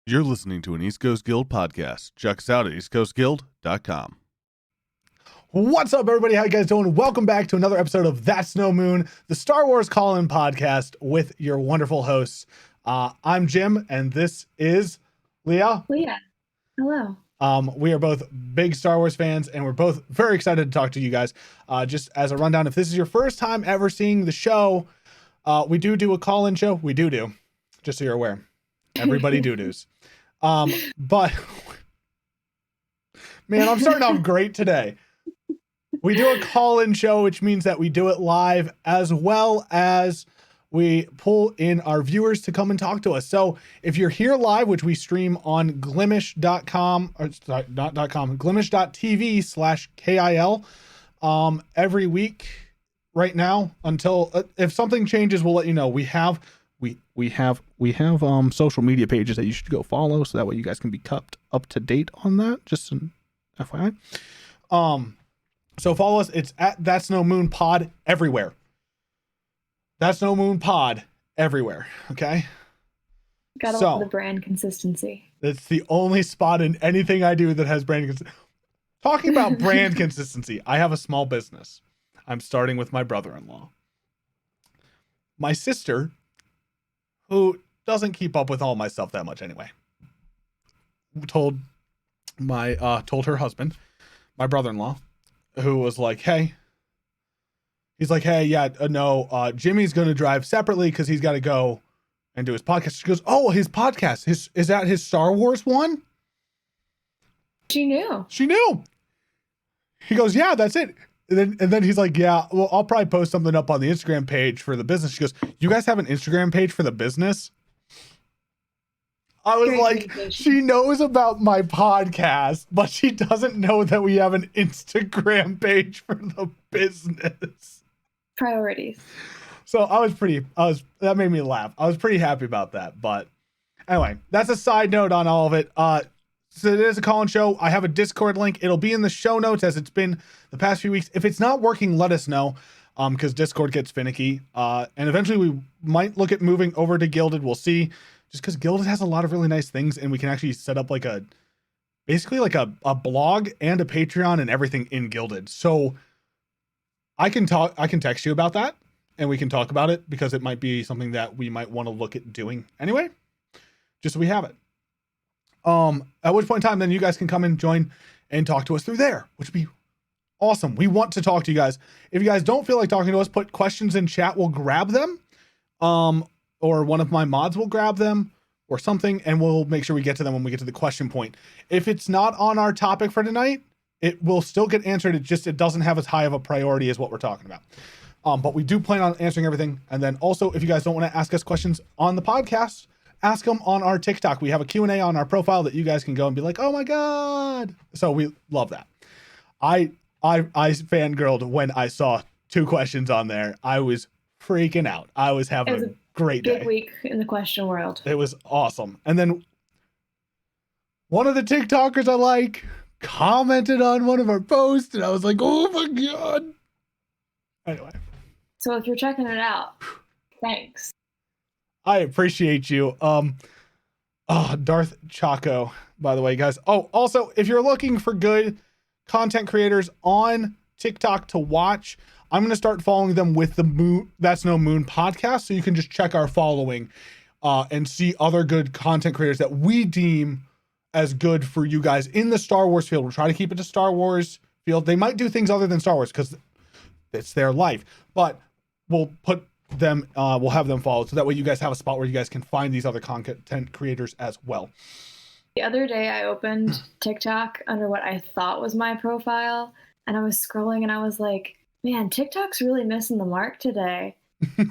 You're listening to an East Coast Guild podcast. Check us out at eastcoastguild.com. What's up, everybody? How you guys doing? Welcome back to another episode of That's No Moon, the Star Wars call-in podcast with your wonderful hosts. I'm Jim, and this is Leah. Leah, hello. We are both big Star Wars fans, and we're both very excited to talk to you guys. Just as a rundown, if this is your first time ever seeing the show, we do a call-in show. We do, just so you're aware. Everybody doo-doos. But man, I'm starting off great today. We do a call-in show, which means that we do it live, as well as we pull in our viewers to come and talk to us. So if you're here live, which we stream on glimish.com, or sorry, not .com, glimish.tv/KIL, every week right now until if something changes, we'll let you know. We have social media pages that you should go follow, so that way you guys can be kept up to date on that. Just an FYI. So follow us. It's at That's No Moon Pod everywhere. That's No Moon Pod everywhere. Okay. Gotta love the brand consistency. It's the only spot in anything I do that has brand consistency. Talking about brand consistency, I have a small business. I'm starting with my brother-in-law. My sister, who doesn't keep up with all my stuff that much anyway, told her husband, my brother-in-law, who was like, hey, Jimmy's going to drive separately because he's got to go and do his podcast. She goes, oh, his podcast, is that his Star Wars one? She knew. He goes, yeah, that's it. And then he's like, yeah, well, I'll probably post something up on the Instagram page for the business. She goes, you guys have an Instagram page for the business? I was like, she knows about my podcast, but she doesn't know that we have an Instagram page for the business. Priorities. So that made me laugh. I was pretty happy about that. But anyway, that's a side note on all of it. So it is a call-in show. I have a Discord link. It'll be in the show notes as it's been the past few weeks. If it's not working, let us know. Because Discord gets finicky. And eventually we might look at moving over to Gilded. We'll see. Just because Gilded has a lot of really nice things, and we can actually set up basically like a blog and a Patreon and everything in Gilded. So I can text you about that, and we can talk about it, because it might be something that we might want to look at doing anyway, just so we have it. At which point in time, then you guys can come and join and talk to us through there, which would be awesome. We want to talk to you guys. If you guys don't feel like talking to us, put questions in chat. We'll grab them. Or one of my mods will grab them or something, and we'll make sure we get to them when we get to the question point. If it's not on our topic for tonight, it will still get answered. It doesn't have as high of a priority as what we're talking about. But we do plan on answering everything. And then also, if you guys don't want to ask us questions on the podcast, ask them on our TikTok. We have a Q&A on our profile that you guys can go and be like, oh my God. So we love that. I fangirled when I saw 2 questions on there. I was freaking out. I was having a great day. Big week in the question world. It was awesome. And then one of the TikTokers I like commented on one of our posts, and I was like, oh my God. Anyway. So if you're checking it out, thanks. I appreciate you. Darth Chaco, by the way, guys. Oh, also, if you're looking for good content creators on TikTok to watch, I'm going to start following them with the That's No Moon podcast, so you can just check our following and see other good content creators that we deem as good for you guys in the Star Wars field. We'll try to keep it to Star Wars field. They might do things other than Star Wars because it's their life, but we'll put them, we'll have them followed, so that way you guys have a spot where you guys can find these other content creators as well. The other day I opened TikTok under what I thought was my profile, and I was scrolling and I was like, man, TikTok's really missing the mark today.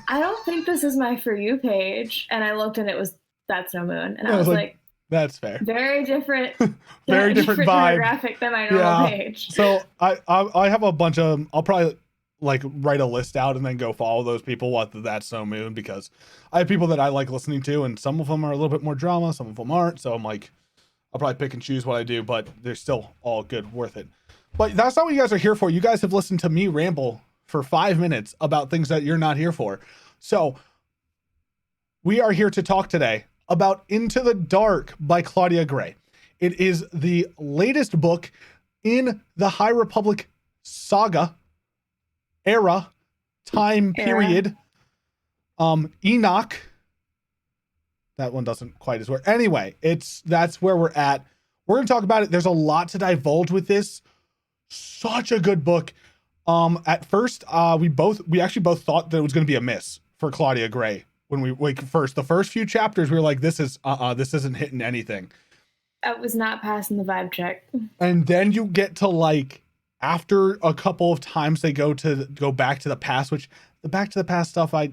I don't think this is my For You page. And I looked and it was That's No Moon. And I was like, that's fair. Very different, very different vibe. Demographic than my normal page. So I have a bunch of, I'll probably write a list out and then go follow those people what That's No Moon, because I have people that I like listening to, and some of them are a little bit more drama, some of them aren't. So I'm like, I'll probably pick and choose what I do, but they're still all good, worth it. But that's not what you guys are here for. You guys have listened to me ramble for 5 minutes about things that you're not here for. So we are here to talk today about Into the Dark by Claudia Gray. It is the latest book in the High Republic saga era, time period. Enoch. That one doesn't quite as work. Anyway, that's where we're at. We're gonna talk about it. There's a lot to divulge with this. Such a good book. At first, we actually both thought that it was gonna be a miss for Claudia Gray. When the first few chapters, we were like, this isn't hitting anything. I was not passing the vibe check. And then you get to like, after a couple of times they go back to the past, which the back to the past stuff I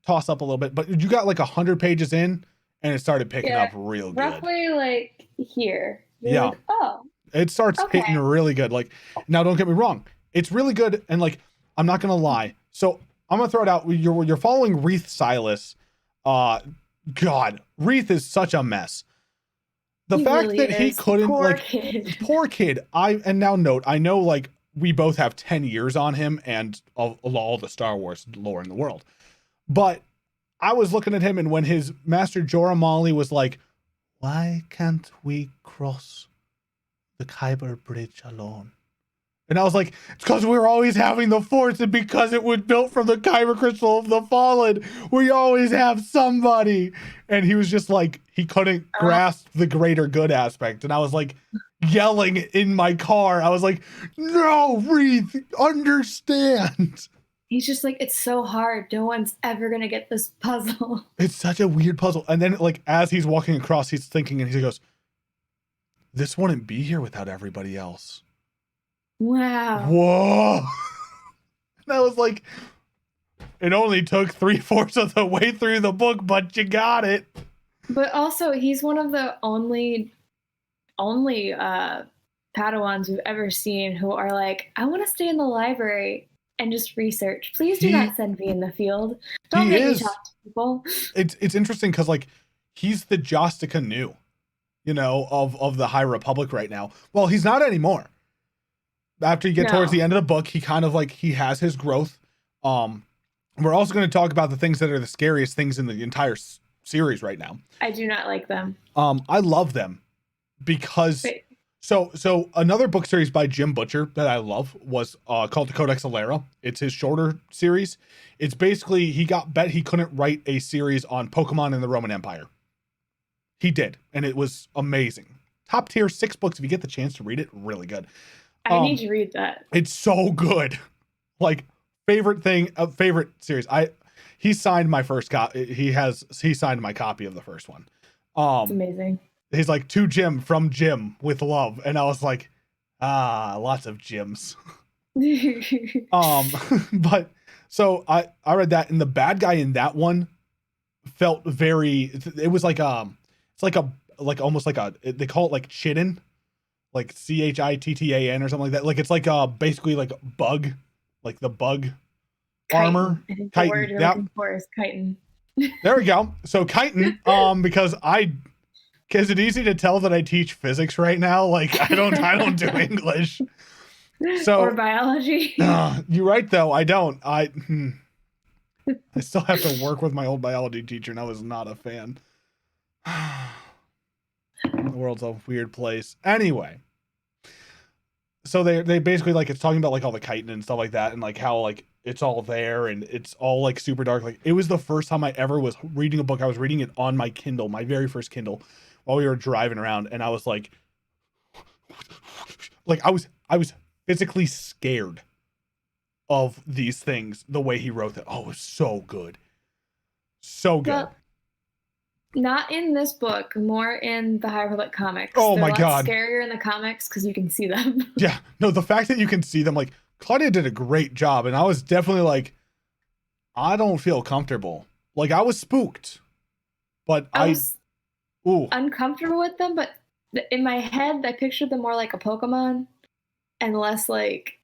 toss up a little bit, but you got like 100 pages in and it started picking up real good. Roughly like here. You're like, oh. It starts hitting really good. Like, now don't get me wrong. It's really good. And like, I'm not going to lie. So I'm going to throw it out. You're following Wreath Silas. God, Wreath is such a mess. The fact really that he couldn't poor kid. And now note, I know like we both have 10 years on him and all the Star Wars lore in the world. But I was looking at him, and when his master Jorah Molly was like, why can't we cross the Kyber Bridge alone? And I was like, it's because we're always having the Force, and because it was built from the Kyber Crystal of the Fallen, we always have somebody. And he was just like, he couldn't grasp the greater good aspect. And I was like yelling in my car. I was like, no, Wreath, understand. He's just like, it's so hard. No one's ever going to get this puzzle. It's such a weird puzzle. And then like, as he's walking across, he's thinking, and he goes, this wouldn't be here without everybody else. Wow. Whoa. And I was like, it only took 3/4 of the way through the book, but you got it. But also, he's one of the only Padawans we've ever seen who are like, I want to stay in the library and just research. Please do not send me in the field. Don't make me talk to people. It's interesting because like he's the Jostica Nu, of the High Republic right now. Well, he's not anymore. After you get towards the end of the book, he kind of like he has his growth. We're also going to talk about the things that are the scariest things in the entire series right now. I do not like them. I love them because so another book series by Jim Butcher that I love was called the Codex Alera. It's his shorter series. It's basically he couldn't write a series on Pokemon in the Roman Empire. He did, and it was amazing. Top tier 6 books. If you get the chance to read it, really good. I need to read that. It's so good. Like favorite series. He signed my first copy. He signed my copy of the first one. It's amazing. He's like, to Jim, from Jim, with love. And I was like, lots of Jims. But so I read that, and the bad guy in that one felt it was like it's like almost like they call it like Chittan, like Chittan or something like that. Like it's like basically like bug, like the bug armor. The word you're looking for is chitin. There we go. So chitin, because is it easy to tell that I teach physics right now? Like I don't do English. So or biology. You're right though. I don't. I still have to work with my old biology teacher, and I was not a fan. The world's a weird place. Anyway, so they basically like it's talking about like all the chitin and stuff like that, and like how like it's all there and it's all like super dark. Like it was the first time I ever was reading a book. I was reading it on my Kindle, my very first Kindle, while we were driving around, and I was like I was physically scared of these things. The way he wrote it, it was so good, so good. Well, not in this book, more in the High Republic comics. Oh my God. Scarier in the comics because you can see them. Yeah, no, the fact that you can see them, like Claudia did a great job, and I was definitely like, I don't feel comfortable. Like I was spooked, but I was uncomfortable with them. But in my head, I pictured them more like a Pokemon and less like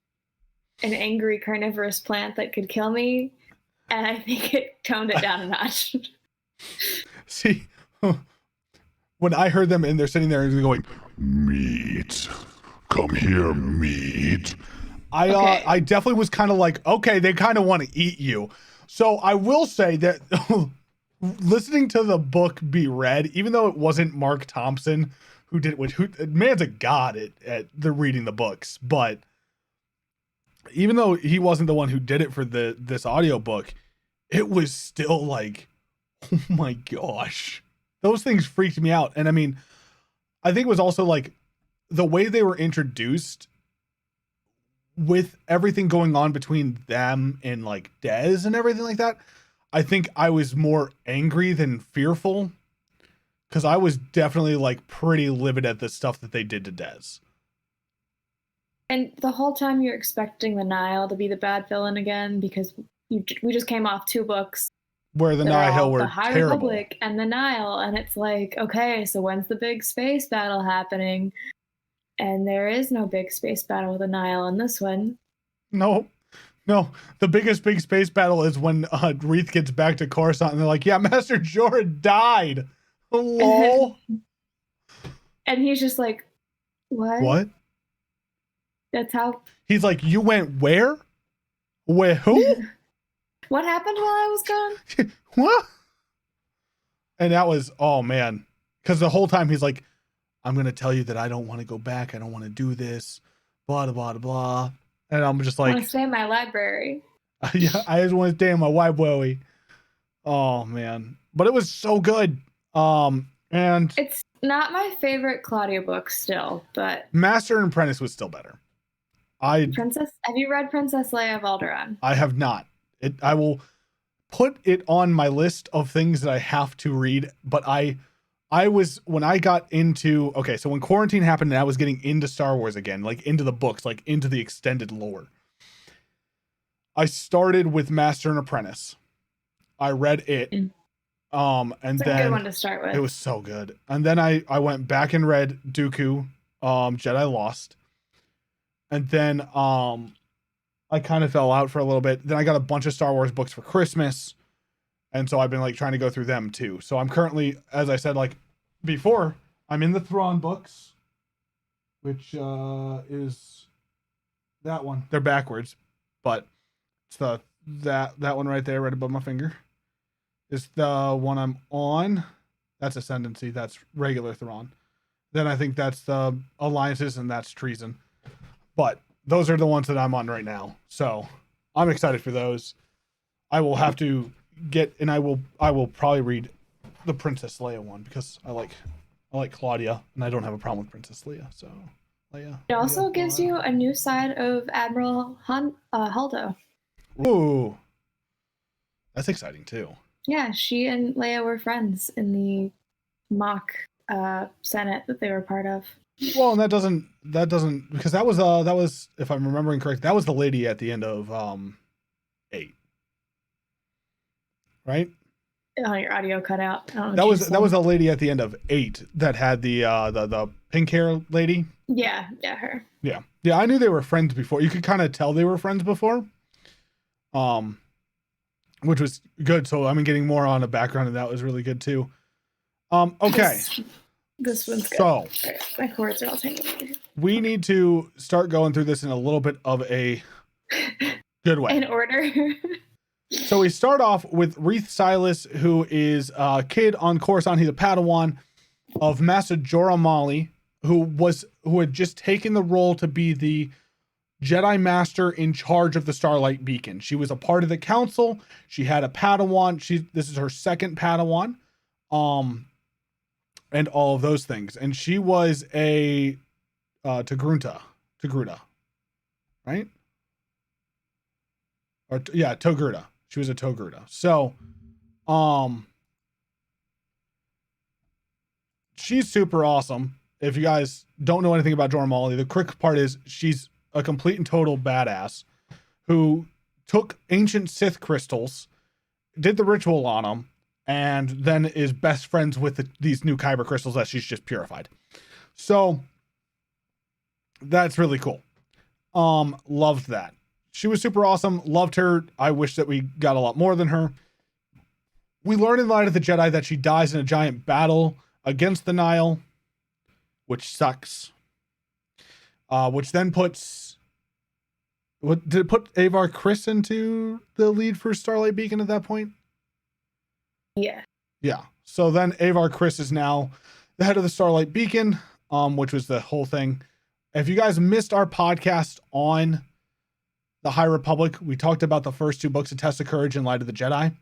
an angry carnivorous plant that could kill me. And I think it toned it down a notch. See, when I heard them and they're sitting there and going, meat, come here, meat. I definitely was kind of like, okay, they kind of want to eat you. So I will say that listening to the book be read, even though it wasn't Mark Thompson who did it, who man's a god at the reading the books, but even though he wasn't the one who did it for this audiobook, it was still like, oh my gosh, those things freaked me out. And I mean, I think it was also like the way they were introduced with everything going on between them and like Dez and everything like that. I think I was more angry than fearful, because I was definitely like pretty livid at the stuff that they did to Dez. And the whole time you're expecting the Nile to be the bad villain again, because we just came off 2 books where the Nihil were the High terrible. Republic and the Nile, and it's like, okay, so when's the big space battle happening? And there is no big space battle with the Nile in this one. No, the biggest big space battle is when Reith gets back to Coruscant and they're like, yeah, Master Jorah died. Hello. And he's just like, what? That's how. He's like, you went where? Where? Who? What happened while I was gone? What? And that was, oh man. Because the whole time he's like, I'm going to tell you that I don't want to go back. I don't want to do this. Blah, blah, blah, blah. And I'm just like, I want to stay in my library. Yeah, I just want to stay in my library. Oh man. But it was so good. And it's not my favorite Claudia book still, but Master and Apprentice was still better. Princess, have you read Princess Leia of Alderaan? I have not. I will put it on my list of things that I have to read, but I was, when I got into, okay, so when quarantine happened and I was getting into Star Wars again, like into the books, like into the extended lore, I started with Master and Apprentice. I read it. And it's then a good one to start with. It was so good. And then I went back and read Dooku, Jedi Lost. And then I kind of fell out for a little bit. Then I got a bunch of Star Wars books for Christmas. And so I've been like trying to go through them too. So I'm currently, as I said, like before, I'm in the Thrawn books, which is that one. They're backwards, but it's that one right there, right above my finger, is the one I'm on. That's Ascendancy. That's regular Thrawn. Then I think that's the Alliances, and that's Treason. But those are the ones that I'm on right now. So I'm excited for those. I will have to get, and I will probably read the Princess Leia one, because I like Claudia, and I don't have a problem with Princess Leia. So Leia. It also gives you a new side of Admiral Holdo. Ooh, that's exciting too. Yeah, she and Leia were friends in the mock Senate that they were part of. Well, and that doesn't because that was, if I'm remembering correct, that was the lady at the end of 8, right? Oh, your audio cut out. That was the lady at the end of 8 that had the pink hair lady. Yeah, her. Yeah. I knew they were friends before. You could kind of tell they were friends before, which was good. So I'm getting more on a background, and that was really good too. Okay. This one's good. So right, my cords are all tangled. We need to start going through this in a little bit of a good way. In order. So we start off with Reith Silas, who is a kid on Coruscant. He's a Padawan of Master Jorah Mali, who had just taken the role to be the Jedi Master in charge of the Starlight Beacon. She was a part of the council. She had a Padawan. This is her second Padawan. And all of those things. And she was a Togruta, right? Or Togruta. She was a Togruta. So, she's super awesome. If you guys don't know anything about Jorah Mali, the quick part is she's a complete and total badass who took ancient Sith crystals, did the ritual on them, and then is best friends with these new Kyber crystals that she's just purified. So that's really cool. Loved that. She was super awesome. Loved her. I wish that we got a lot more than her. We learn in Light of the Jedi that she dies in a giant battle against the Nile, which sucks. Which then puts... did it put Avar Kriss into the lead for Starlight Beacon at that point? Yeah. Yeah. So then Avar Kriss is now the head of the Starlight Beacon, which was the whole thing. If you guys missed our podcast on the High Republic, we talked about the first 2 books of Test of Courage and Light of the Jedi.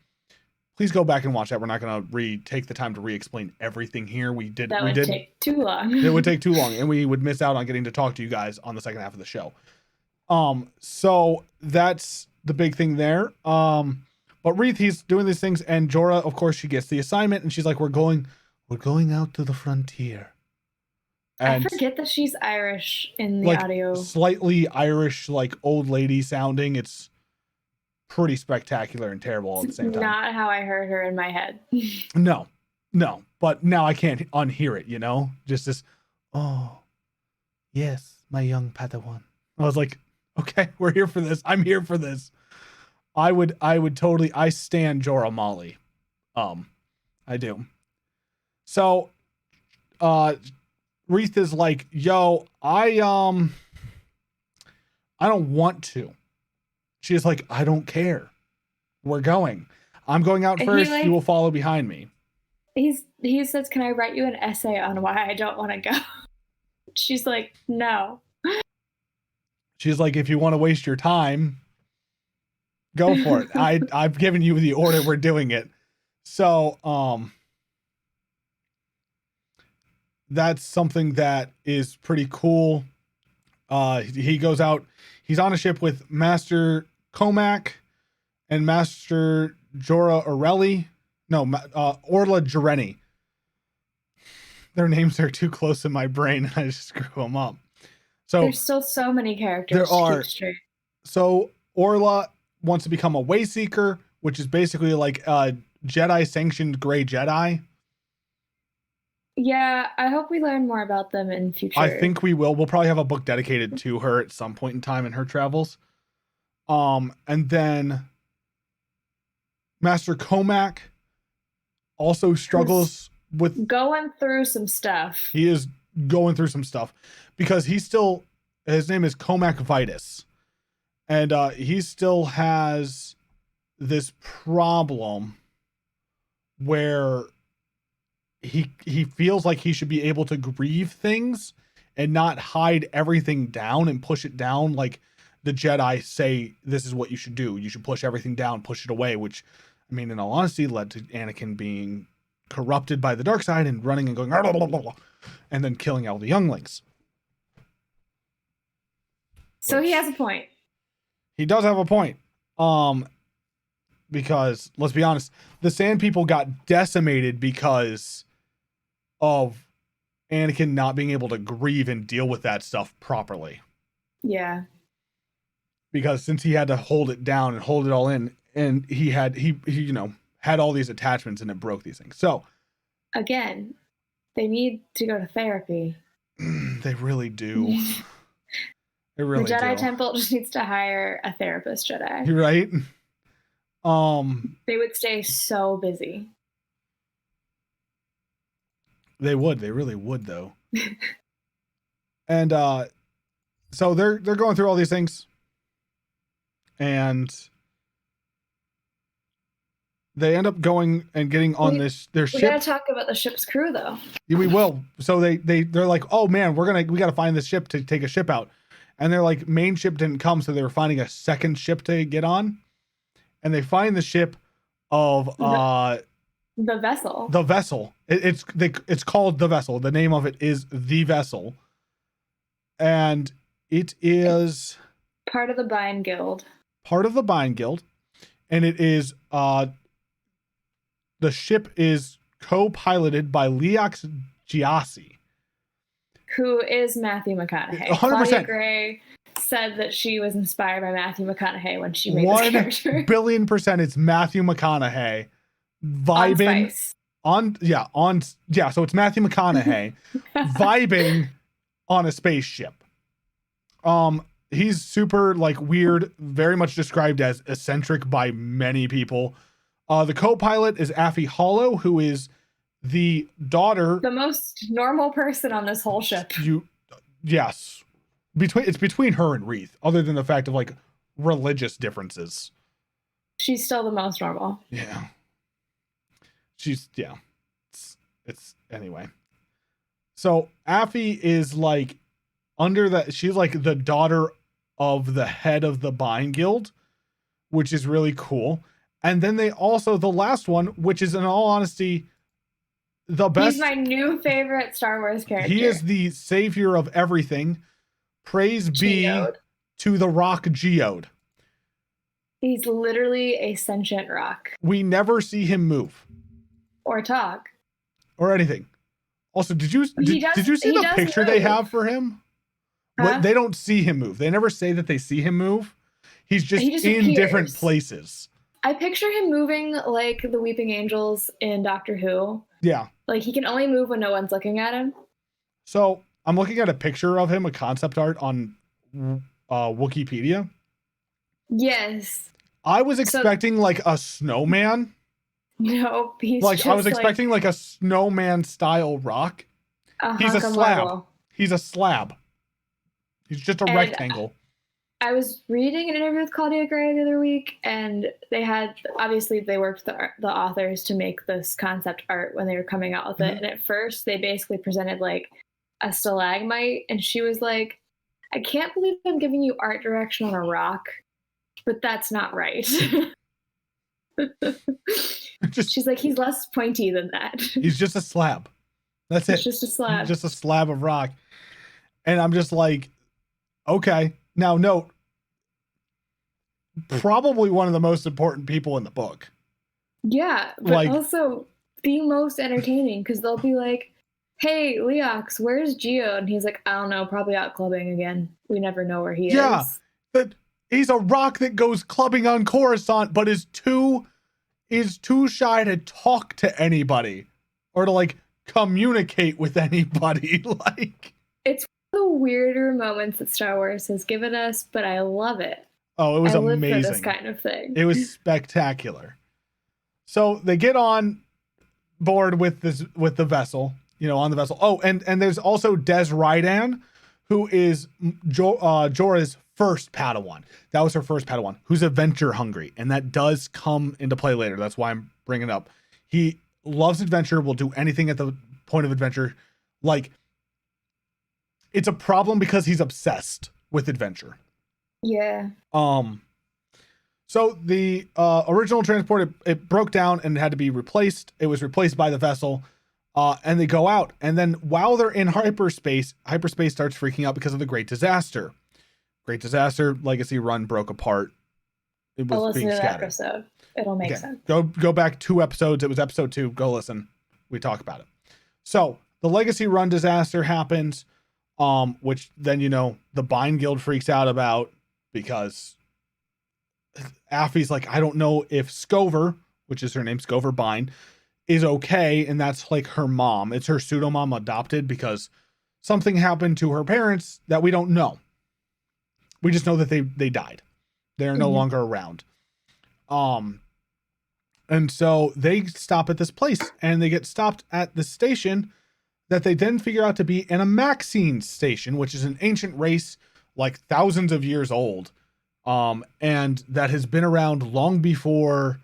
Please go back and watch that. We're not going to take the time to re-explain everything here. That would take too long. It would take too long, and we would miss out on getting to talk to you guys on the second half of the show. So that's the big thing there. But Reath, he's doing these things, and Jorah, of course, she gets the assignment, and she's like, we're going out to the frontier. And I forget that she's Irish in the like, audio. Slightly Irish, like old lady sounding. It's pretty spectacular and terrible at the same time. Not how I heard her in my head. No. But now I can't unhear it, Just this, oh, yes, my young Padawan. I was like, okay, we're here for this. I'm here for this. I would totally, I stand Jorah Molly. I do. So, Reath is like, yo, I don't want to. She's like, I don't care. We're going. I'm going out first. You will follow behind me. He says, can I write you an essay on why I don't want to go? She's like, no. She's like, if you want to waste your time, go for it. I've given you the order. We're doing it. So, that's something that is pretty cool. He goes out. He's on a ship with Master Comac and Master Jorah Orelli. No, Orla Jareni. Their names are too close in my brain. I just screw them up. So there's still so many characters. There are. Keep straight. So Orla wants to become a Wayseeker, which is basically like a Jedi-sanctioned gray Jedi. Yeah, I hope we learn more about them in future. I think we will. We'll probably have a book dedicated to her at some point in time in her travels. And then Master Comac also struggles with going through some stuff. He is going through some stuff because his name is Comac Vitus. And he still has this problem where he feels like he should be able to grieve things and not hide everything down and push it down like the Jedi say this is what you should do. You should push everything down, push it away, which, I mean, in all honesty, led to Anakin being corrupted by the dark side and running and going, blah, blah, blah, blah, and then killing all the younglings. So he has a point. He does have a point. Because, let's be honest, the Sand People got decimated because of Anakin not being able to grieve and deal with that stuff properly. Yeah. Because since he had to hold it down and hold it all in, and he had all these attachments and it broke these things. So again, they need to go to therapy. They really do. They really the Jedi do. Temple just needs to hire a therapist Jedi. You're right. They would stay so busy. They would. They really would, though. And so they're going through all these things, and they end up going and getting on their ship. We gotta talk about the ship's crew, though. Yeah, we will. So they're like, oh man, we gotta find this ship to take a ship out, and they're like, main ship didn't come, so they were finding a second ship to get on, and they find the ship of the vessel. The vessel. It's called the vessel. The name of it is the vessel, and it is part of the Bind Guild. Part of the Bind Guild, and it is the ship is co-piloted by Leah Giassi, who is Matthew McConaughey. 100%. Claudia Gray said that she was inspired by Matthew McConaughey when she made this character. 1,000,000,000% it's Matthew McConaughey vibing so it's Matthew McConaughey vibing on a spaceship. He's super like weird, very much described as eccentric by many people. The co-pilot is Affie Hollow, who is the daughter, the most normal person on this whole ship. Yes. It's between her and Reath, other than the fact of like religious differences. She's still the most normal. Yeah. she's it's anyway. So Affy is like under that. She's like the daughter of the head of the Bind Guild, which is really cool. And then they also, the last one, which is in all honesty, the best. He's my new favorite Star Wars character. He is the savior of everything. Praise Geode. be to the rock Geode. He's literally a sentient rock. We never see him move. Or talk. Or anything. Also, did you see the picture move. they have for him? Huh? They don't see him move. They never say that they see him move. He just in appears. different places. I picture him moving like the Weeping Angels in Doctor Who. Yeah. Like he can only move when no one's looking at him. So I'm looking at a picture of him, a concept art on Wikipedia. Yes. I was expecting like a snowman. No, he's Like just I was expecting like a snowman style rock. He's a slab. Marble. He's a slab. He's just a rectangle. I was reading an interview with Claudia Gray the other week, and they worked with the authors to make this concept art when they were coming out with it. And at first, they basically presented like a stalagmite, and she was like, "I can't believe I'm giving you art direction on a rock, but that's not right." She's like, "He's less pointy than that." He's just a slab. That's it. It's just a slab. Just a slab of rock. And I'm just like, okay. Now note, probably one of the most important people in the book. Yeah, but Like, also the most entertaining because they'll be like, "Hey, Leox, where's Geode?" And he's like, "I don't know, probably out clubbing again. We never know where he is." But he's a rock that goes clubbing on Coruscant, but is too shy to talk to anybody or to like communicate with anybody. Like, it's one of the weirder moments that Star Wars has given us, but I love it. oh, it was I live amazing. for this kind of thing. It was spectacular. So they get on board with the vessel, on the vessel. Oh, and there's also Des Rydan, who is Jorah's first Padawan. That was her first Padawan, who's adventure hungry, and that does come into play later. That's why I'm bringing it up. He loves adventure, will do anything at the point of adventure. Like, it's a problem because he's obsessed with adventure. Yeah. So the original transport, it broke down and had to be replaced. It was replaced by the vessel, and they go out. And then while they're in hyperspace starts freaking out because of the Great Disaster. Great Disaster Legacy Run broke apart. It was being scattered. Episode. It'll make sense. Go back 2 episodes. It was episode 2. Go listen. We talk about it. So the Legacy Run disaster happens, which then the Bind Guild freaks out about because Affy's like, I don't know if Scover, which is her name, Scover Bind, is okay, and that's like her mom. It's her pseudo mom adopted because something happened to her parents that we don't know. We just know that they died. They're no longer around. And so they stop at this place, and they get stopped at the station that they then figure out to be an Amaxine station, which is an ancient race like thousands of years old. And that has been around long before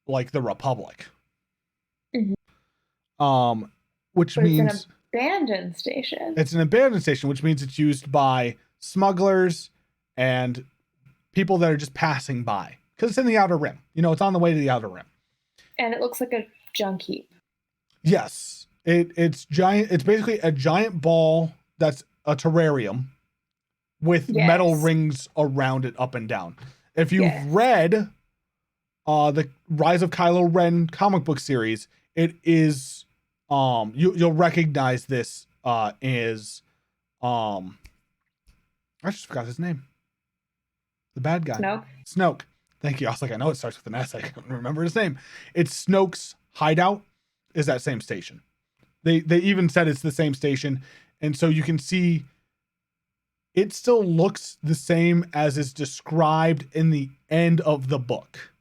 like the Republic. Which means it's an abandoned station. It's an abandoned station, which means it's used by smugglers and people that are just passing by because it's in the Outer Rim. It's on the way to the Outer Rim. And it looks like a junk heap. Yes. It's giant. It's basically a giant ball that's a terrarium with metal rings around it up and down. If you've read the Rise of Kylo Ren comic book series, it is you'll recognize this as I just forgot his name. The bad guy. Snoke. Thank you. I was like, I know it starts with an S. I couldn't remember his name. It's Snoke's hideout is that same station. They even said it's the same station. And so you can see it still looks the same as is described in the end of the book.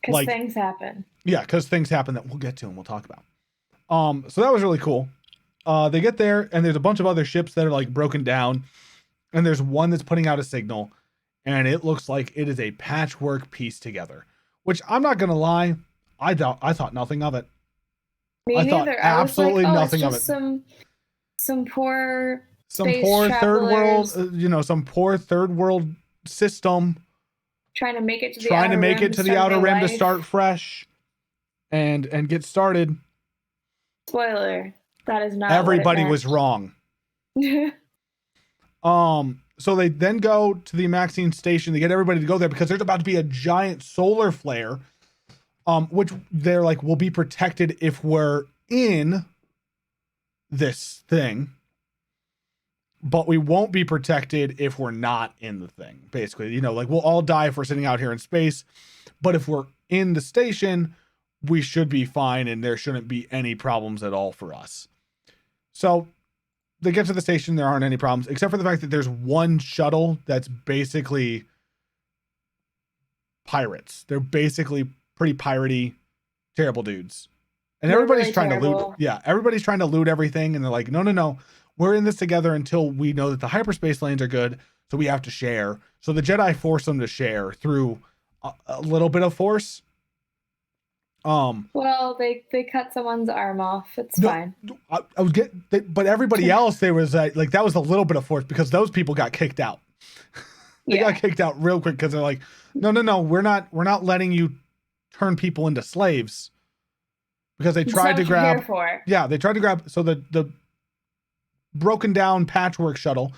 Because things happen. Yeah, because things happen that we'll get to and we'll talk about. So that was really cool. They get there and there's a bunch of other ships that are like broken down. And there's one that's putting out a signal. And it looks like it is a patchwork piece together. Which I'm not going to lie. I thought nothing of it. Me I thought neither. absolutely I was like, nothing of it's it. just some poor Some space poor third world, travelers some poor third world system trying to make it to the trying to outer make rim it to the start outer their rim to life. start fresh and get started. Spoiler. That is not Everybody what was wrong. it So they then go to the Amaxine station. They get everybody to go there because there's about to be a giant solar flare, which they're like will be protected if we're in this thing, but we won't be protected if we're not in the thing. Basically, like we'll all die if we're sitting out here in space, but if we're in the station, we should be fine and there shouldn't be any problems at all for us. So they get to the station, there aren't any problems, except for the fact that there's one shuttle that's basically pirates. They're basically pretty piratey, terrible dudes. And everybody's really trying to loot. terrible. Yeah, everybody's trying to loot everything. And they're like, no. We're in this together until we know that the hyperspace lanes are good. So we have to share. So the Jedi force them to share through a little bit of force. Well, they cut someone's arm off. It's fine. I was getting, but everybody else, there was like that was a little bit of force because those people got kicked out. They got kicked out real quick because they're like, no, we're not letting you turn people into slaves because they tried to grab. Yeah, they tried to grab. So the broken down patchwork shuttle,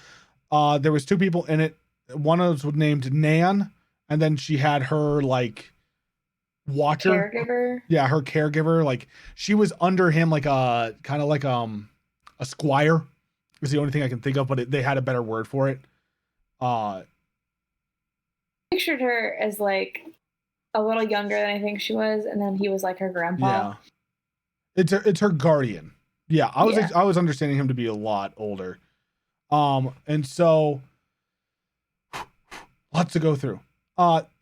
there was two people in it. One was named Nan, and then she had her like watcher, caregiver. Yeah, her caregiver. Like she was under him, like a kind of like a squire is the only thing I can think of, but they had a better word for it. Pictured her as like a little younger than I think she was, and then he was like her grandpa. Yeah, it's her guardian. Yeah, I was understanding him to be a lot older. And so lots to go through.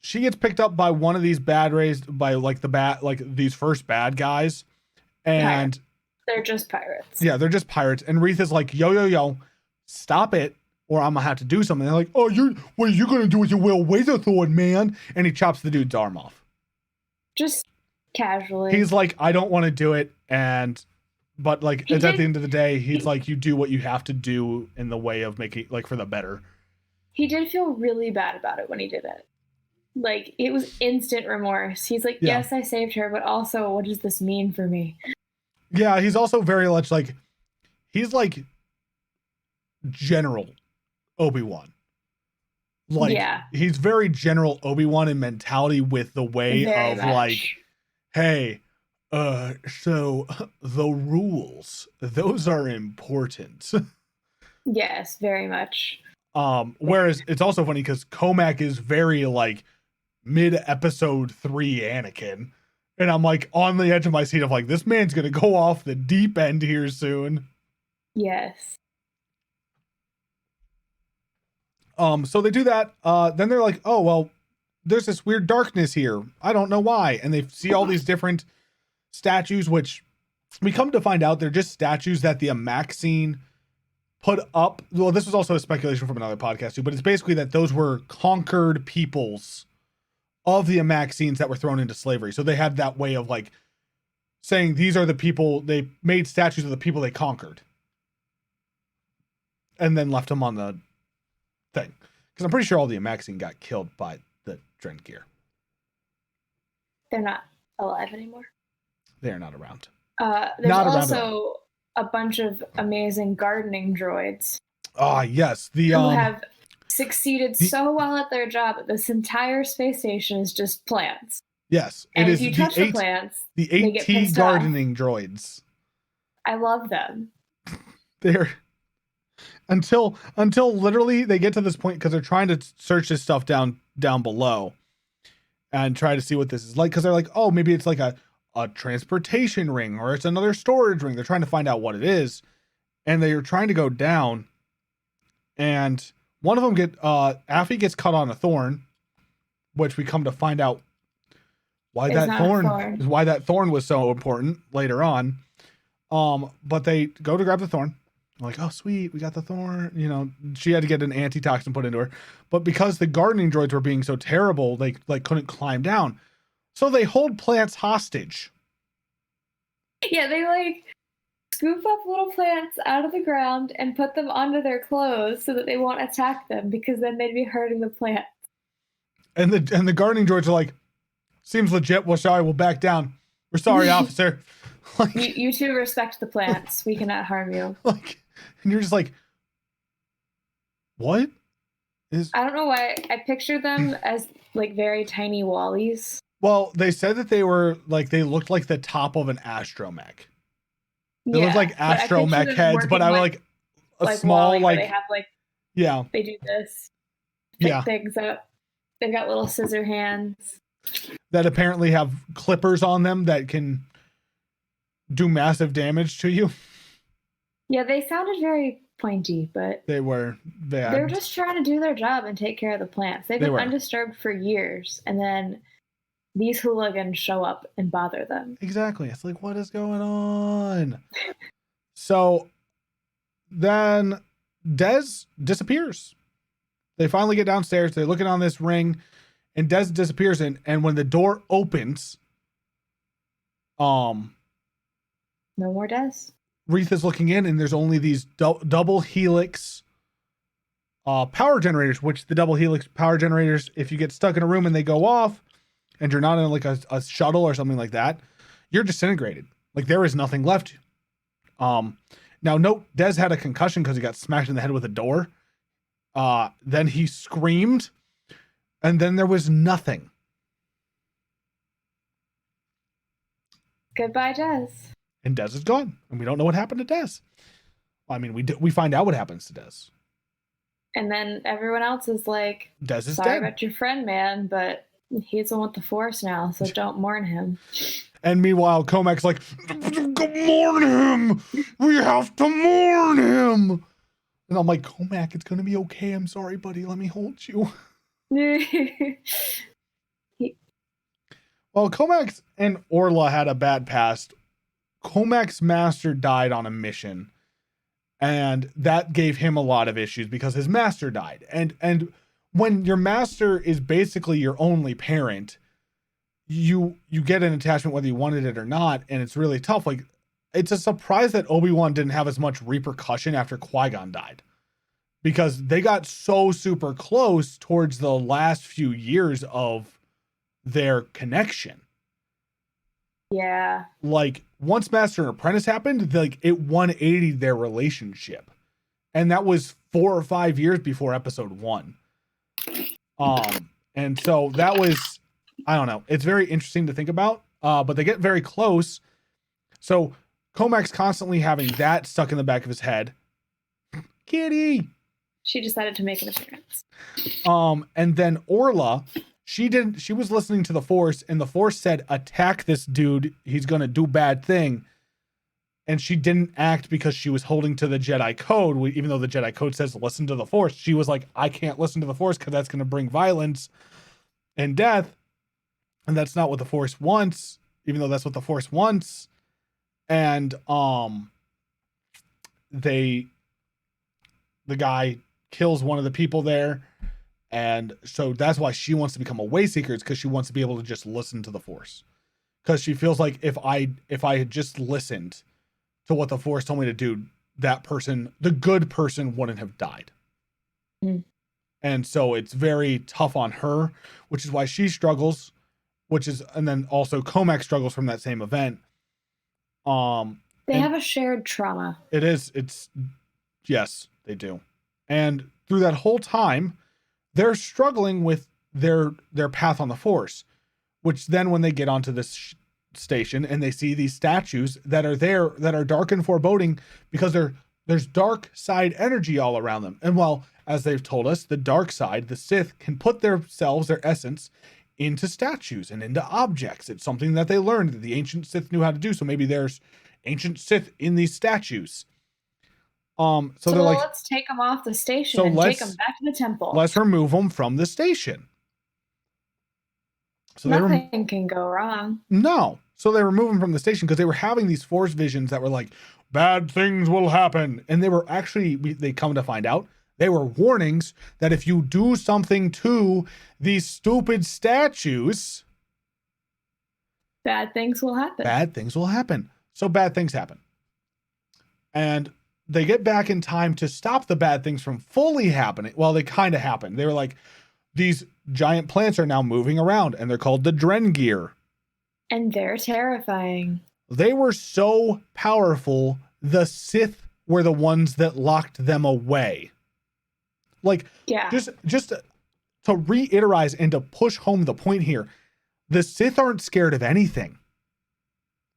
She gets picked up by one of these by these first bad guys, and they're just pirates. Yeah, they're just pirates. And Reith is like, yo, stop it, or I'm gonna have to do something. They're like, oh, what are you gonna do with your Will Weatherthorn, man? And he chops the dude's arm off. Just casually. He's like, I don't want to do it, but like at the end of the day, he's like, you do what you have to do in the way of making like for the better. He did feel really bad about it when he did it. Like it was instant remorse. He's like, yes, I saved her, but also what does this mean for me? Yeah, he's also very much like he's like General Obi-Wan. Like he's very General Obi-Wan in mentality with the way very of much. Like, hey, so the rules, those are important. Yes, very much. Whereas it's also funny because Comac is very like mid-episode 3 Anakin. And I'm like on the edge of my seat of like, this man's gonna go off the deep end here soon. Yes. So they do that. Then they're like, oh, well, there's this weird darkness here. I don't know why. And they see all these different statues, which we come to find out they're just statues that the Amaxine put up. Well, this was also a speculation from another podcast too, but it's basically that those were conquered peoples of the Amaxines that were thrown into slavery. So they had that way of like saying these are the people, they made statues of the people they conquered and then left them on the thing. Because I'm pretty sure all the Amaxine got killed by the Drengir. They're not alive anymore. They're not around. There's not also a bunch of amazing gardening droids. Ah, yes. Who have succeeded so well at their job that this entire space station is just plants. Yes. And if you touch the plants, the 8T gardening droids. I love them. They're until literally they get to this point because they're trying to search this stuff down below and try to see what this is like, because they're like, oh, maybe it's like a transportation ring or it's another storage ring. They're trying to find out what it is, and they're trying to go down, and one of them Affy gets caught on a thorn, which we come to find out why that thorn was so important later on. But they go to grab the thorn. I'm like, oh, sweet, we got the thorn. You know, she had to get an antitoxin put into her, but because the gardening droids were being so terrible, they like couldn't climb down. So they hold plants hostage. Yeah, they like scoop up little plants out of the ground and put them onto their clothes so that they won't attack them, because then they'd be hurting the plant. And the gardening droids are like, seems legit. Well, sorry, we'll back down. We're sorry, officer. Like, you two respect the plants. We cannot harm you. Like, and you're just like, what is? I don't know why I pictured them as like very tiny Wallies. Well, they said that they were like, they looked like the top of an astromech. They looked like astromech heads, but I was like a small Wall-E, like they have like they do this. Pick things up. They've got little scissor hands that apparently have clippers on them that can do massive damage to you. Yeah, they sounded very pointy, but they were bad. They were just trying to do their job and take care of the plants. They've been undisturbed for years, and then these hooligans show up and bother them. Exactly. It's like, what is going on? So then Des disappears. They finally get downstairs. They're looking on this ring, and Des disappears. And when the door opens, no more Des. Reith is looking in, and there's only these double helix power generators. Which the double helix power generators, if you get stuck in a room and they go off, and you're not in like a shuttle or something like that, you're disintegrated. Like there is nothing left. Now note, Des had a concussion because he got smacked in the head with a door. Then he screamed, and then there was nothing. Goodbye, Des. And Des is gone, and we don't know what happened to Des. I mean, we find out what happens to Des. And then everyone else is like, Des is sorry dead. about your friend, man, but he's the one with the Force now, so don't mourn him. And meanwhile, Comac's like, mourn him! We have to mourn him! And I'm like, Comac, it's going to be okay. I'm sorry, buddy. Let me hold you. Well, Comac and Orla had a bad past. Comac's master died on a mission. And that gave him a lot of issues because his master died. And when your master is basically your only parent, you get an attachment whether you wanted it or not, and it's really tough. Like, it's a surprise that Obi-Wan didn't have as much repercussion after Qui-Gon died, because they got so super close towards the last few years of their connection. Yeah. Like, once Master and Apprentice happened, like, it 180'd their relationship. And that was 4 or 5 years before episode 1. And so that was, I don't know. It's very interesting to think about. But they get very close. So Comac's constantly having that stuck in the back of his head. Kitty! She decided to make an appearance. And then Orla, she was listening to the Force, and the Force said, attack this dude. He's going to do bad thing. And she didn't act because she was holding to the Jedi code. Even though the Jedi code says listen to the Force, she was like, I can't listen to the Force because that's going to bring violence and death. And that's not what the Force wants, even though that's what the Force wants. And the guy kills one of the people there. And so that's why she wants to become a Wayseeker, is because she wants to be able to just listen to the Force. Because she feels like if I had just listened to what the Force told me to do, that person, the good person, wouldn't have died. Mm. And so it's very tough on her, which is why she struggles, and then also Comac struggles from that same event. They have a shared trauma. Yes, they do. And through that whole time, they're struggling with their path on the Force, which then when they get onto this station and they see these statues that are there, that are dark and foreboding, because there's dark side energy all around them. And well, as they've told us, the dark side, the Sith, can put their essence into statues and into objects. It's something that they learned that the ancient Sith knew how to do. So maybe there's ancient Sith in these statues. So they're like, let's take them off the station and take them back to the temple. Let's remove them from the station. So nothing can go wrong. No. So they remove them from the station because they were having these Force visions that were like, bad things will happen. And they were actually, they come to find out, they were warnings that if you do something to these stupid statues, Bad things will happen. Bad things will happen. So bad things happen. And they get back in time to stop the bad things from fully happening. Well, they kind of happen. They were like, these giant plants are now moving around, and they're called the Drengir. And they're terrifying. They were so powerful, the Sith were the ones that locked them away. Like, Yeah. just to reiterate and to push home the point here, the Sith aren't scared of anything.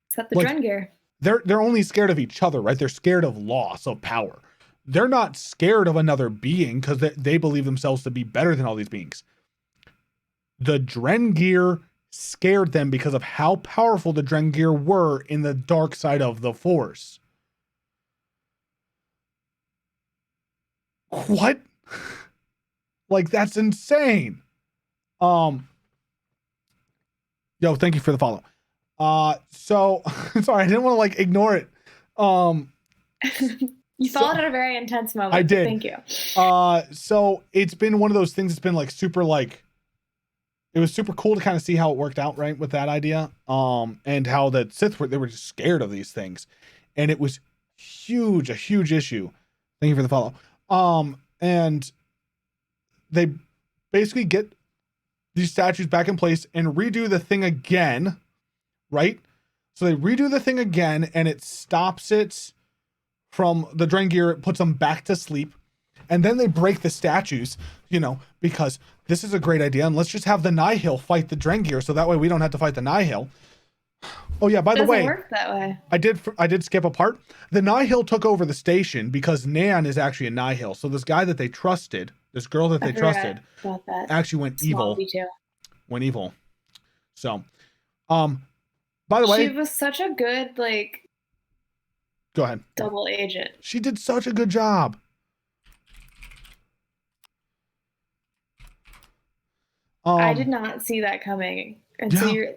Except the Like, Drengir. They're only scared of each other, right? They're scared of loss of power. They're not scared of another being because they believe themselves to be better than all these beings. The Drengir scared them because of how powerful the Drengir were in the dark side of the Force. What? Like, that's insane. Yo, thank you for the follow. So sorry, I didn't want to like ignore it. You followed at a very intense moment. I did. Thank you. So it's been one of those things that's been like super like, it was super cool to kind of see how it worked out, right, with that idea. And how the Sith they were just scared of these things, and it was a huge issue. Thank you for the follow. And they basically get these statues back in place and redo the thing again, right? So they redo the thing again, and it stops it from the Drengir. It puts them back to sleep, and then they break the statues, because this is a great idea, and let's just have the Nihil fight the Drengir, so that way we don't have to fight the Nihil. Oh yeah, by the way, It doesn't work that way. I did skip a part. The Nihil took over the station because Nan is actually a Nihil. So this guy that they trusted, this girl that they trusted, about that. actually went evil. Detail. Went evil. So, by the way, she was such a good go ahead. double agent. She did such a good job. I did not see that coming. And so you're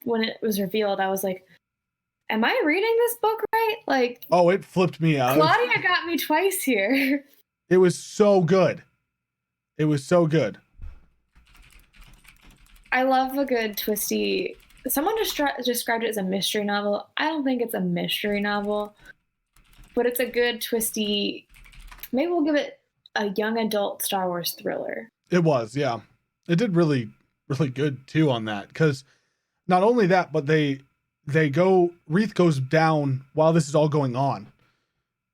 when it was revealed, I was like, am I reading this book right? Like, oh, it flipped me out. Claudia got me twice here. It was so good. It was so good. I love a good twisty. Someone described it as a mystery novel. I don't think it's a mystery novel, but it's a good twisty. Maybe we'll give it a young adult Star Wars thriller. It was, yeah. It did really, really good too on that, because not only that, but Reith goes down while this is all going on,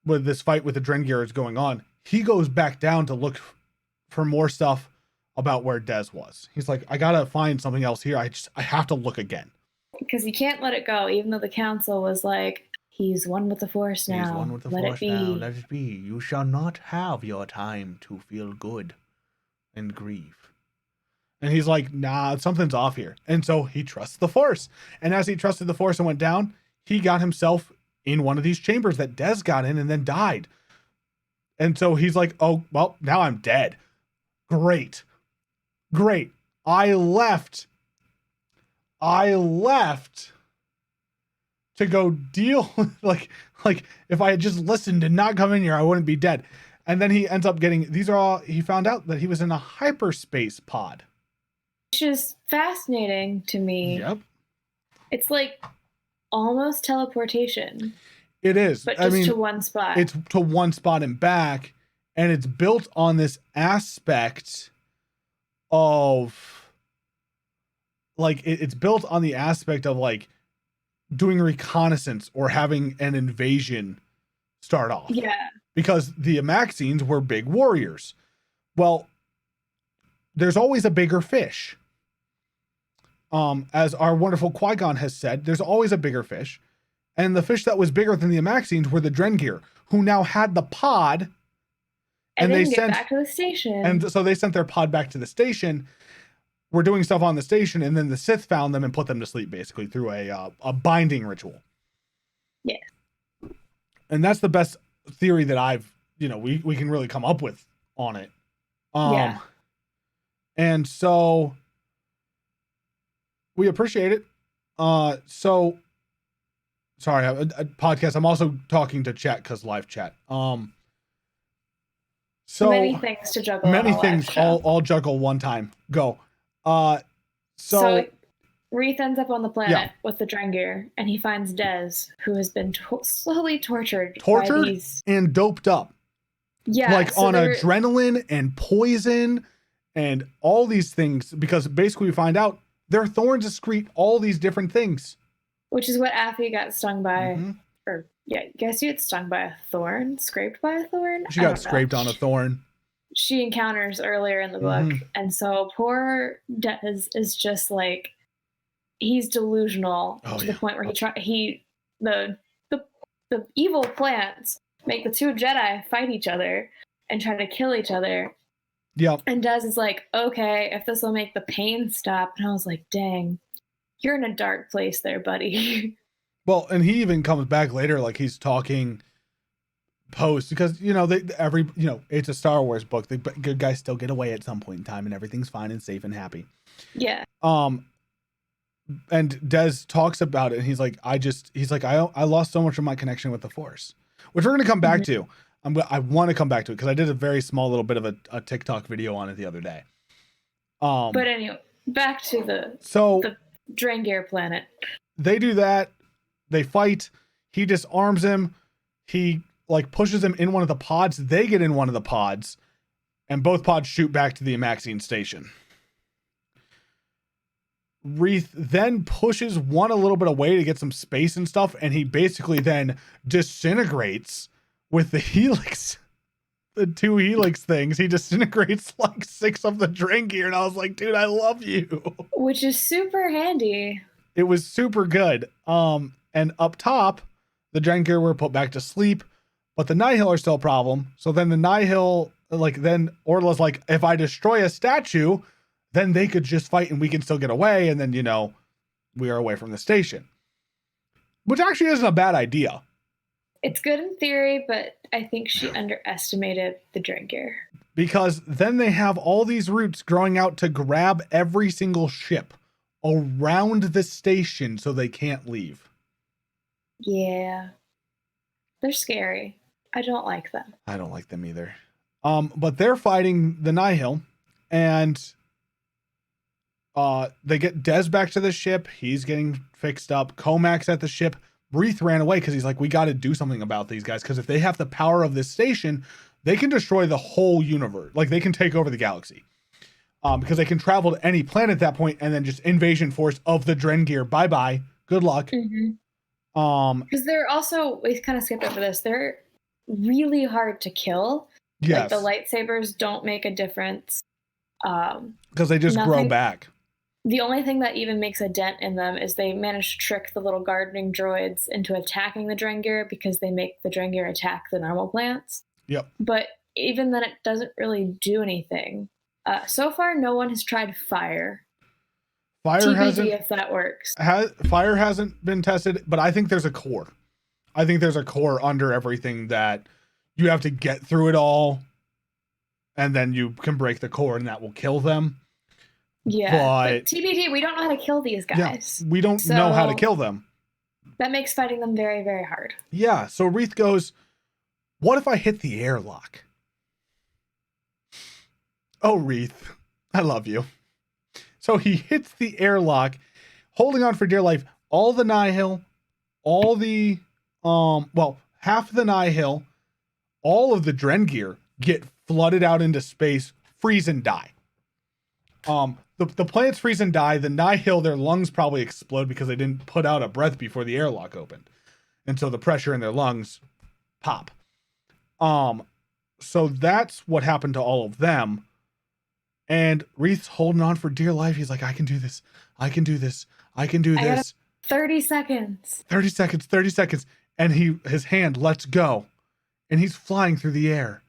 with this fight with the Drengir is going on. He goes back down to look for more stuff about where Des was. He's like, I gotta find something else here. I have to look again. Because you can't let it go, even though the council was like, he's one with the Force now. He's one with the Force now. Let it be. You shall not have your time to feel good and grieve. And he's like, nah, something's off here. And so he trusts the Force. And as he trusted the Force and went down, he got himself in one of these chambers that Des got in and then died. And so he's like, oh, well, now I'm dead. Great. I left to go deal like if I had just listened and not come in here, I wouldn't be dead. And then he ends up getting, he found out that he was in a hyperspace pod. Which is fascinating to me. Yep. It's like almost teleportation. It is. But just to one spot. It's to one spot and back. And it's built on this aspect of it's built on the aspect of like doing reconnaissance or having an invasion start off. Yeah. Because the Amaxines were big warriors. Well, there's always a bigger fish. As our wonderful Qui-Gon has said, there's always a bigger fish. And the fish that was bigger than the Amaxines were the Drengir, who now had the pod. And they sent back to the station. And so they sent their pod back to the station. We're doing stuff on the station, and then the Sith found them and put them to sleep, basically, through a binding ritual. Yeah. And that's the best theory that I've, we can really come up with on it. Yeah. And so we appreciate it. So sorry, a podcast. I'm also talking to chat because live chat. So many things to juggle. Many things all juggle one time. Go. So Reith ends up on the planet with the Drengir, and he finds Dez, who has been slowly tortured by these... and doped up. Yeah. Like so on adrenaline and poison and all these things, because basically we find out their thorns excrete all these different things. Which is what Affy got stung by. Or, yeah, guess you get stung by a thorn? Scraped by a thorn? She got scraped on a thorn. She encounters earlier in the book. And so poor Dez is just like, he's delusional to the point where the evil plants make the two Jedi fight each other and try to kill each other. Yep. And Dez is like, okay, if this will make the pain stop. And I was like, dang, you're in a dark place there, buddy. Well, and he even comes back later, like he's talking post, because, it's a Star Wars book. The good guys still get away at some point in time and everything's fine and safe and happy. Yeah. And Dez talks about it, and he's like, I lost so much of my connection with the Force, which we're going to come back to. I want to come back to it because I did a very small little bit of a TikTok video on it the other day. But anyway, back to the Drengir planet. They do that. They fight. He disarms him. He pushes him in one of the pods. They get in one of the pods, and both pods shoot back to the Amaxian station. Reith then pushes one a little bit away to get some space and stuff, and he basically then disintegrates with the helix, the two helix things. He disintegrates 6 of the Drengir, and I was like, dude, I love you. Which is super handy. It was super good. And up top, the Drengir were put back to sleep, but the Nihil are still a problem. So then the Nihil, then Orla's like, if I destroy a statue, then they could just fight and we can still get away. And then, we are away from the station, which actually isn't a bad idea. It's good in theory, but I think she underestimated the Drengir. Because then they have all these roots growing out to grab every single ship around the station so they can't leave. Yeah. They're scary. I don't like them. I don't like them either. But they're fighting the Nihil, and they get Dez back to the ship. He's getting fixed up. Comac's at the ship. Reith ran away because he's like, we got to do something about these guys, because if they have the power of this station, they can destroy the whole universe. They can take over the galaxy. Because they can travel to any planet at that point, and then just invasion force of the Drengir. Bye-bye. Good luck. Because they're also, we kind of skipped over this, they're really hard to kill. Yes. The lightsabers don't make a difference. Because they just grow back. The only thing that even makes a dent in them is they manage to trick the little gardening droids into attacking the Drengir, because they make the Drengir attack the normal plants. Yep. But even then, it doesn't really do anything. So far, no one has tried fire. TBD if that works. Fire hasn't been tested, but I think there's a core. I think there's a core under everything that you have to get through it all, and then you can break the core, and that will kill them. Yeah, but TBD, we don't know how to kill these guys. Yeah, we don't know how to kill them. That makes fighting them very, very hard. Yeah, so Reith goes, what if I hit the airlock? Oh, Reith, I love you. So he hits the airlock, holding on for dear life. All the Nihil, all the, half the Nihil, all of the Drengir get flooded out into space, freeze and die. The planets freeze and die. The Nihil, their lungs probably explode because they didn't put out a breath before the airlock opened. And so the pressure in their lungs pop. So that's what happened to all of them. And Reith's holding on for dear life. He's like, I can do this. I can do this. I can do this. 30 seconds. 30 seconds. 30 seconds. And his hand lets go. And he's flying through the air.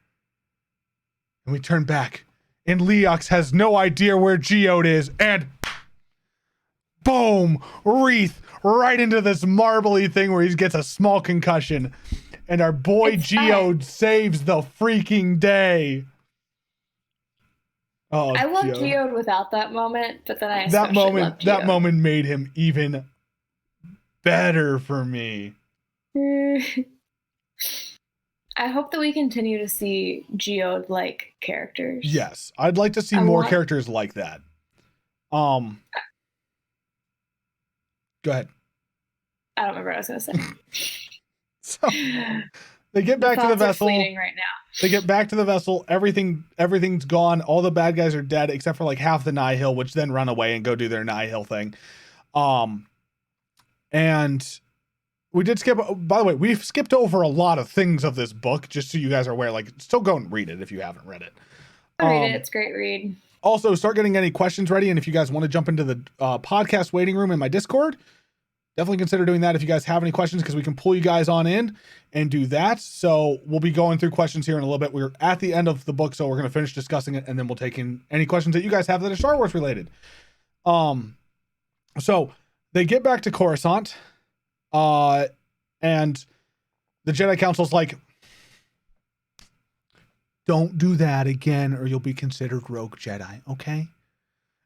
And we turn back. And Leox has no idea where Geode is. And boom! Reith right into this marbly thing where he gets a small concussion. And our boy Geode saves the freaking day. Oh, I love Geode without that moment, but then I that moment made him even better for me. I hope that we continue to see Geode-like characters. Yes, I'd like to see more characters like that. Go ahead. I don't remember what I was going to say. So they get back to the vessel. Right now. They get back to the vessel. Everything's gone. All the bad guys are dead except for like half the Nihil, which then run away and go do their Nihil thing. And we did skip. By the way, we've skipped over a lot of things of this book, just so you guys are aware. Like, still go and read it if you haven't read it. I'll read it. It's a great read. Also, start getting any questions ready, and if you guys want to jump into the podcast waiting room in my Discord, definitely consider doing that if you guys have any questions, because we can pull you guys on in and do that. So we'll be going through questions here in a little bit. We're at the end of the book, so we're going to finish discussing it, and then we'll take in any questions that you guys have that are Star Wars related. So they get back to Coruscant, and the Jedi Council's like, don't do that again or you'll be considered rogue Jedi, okay?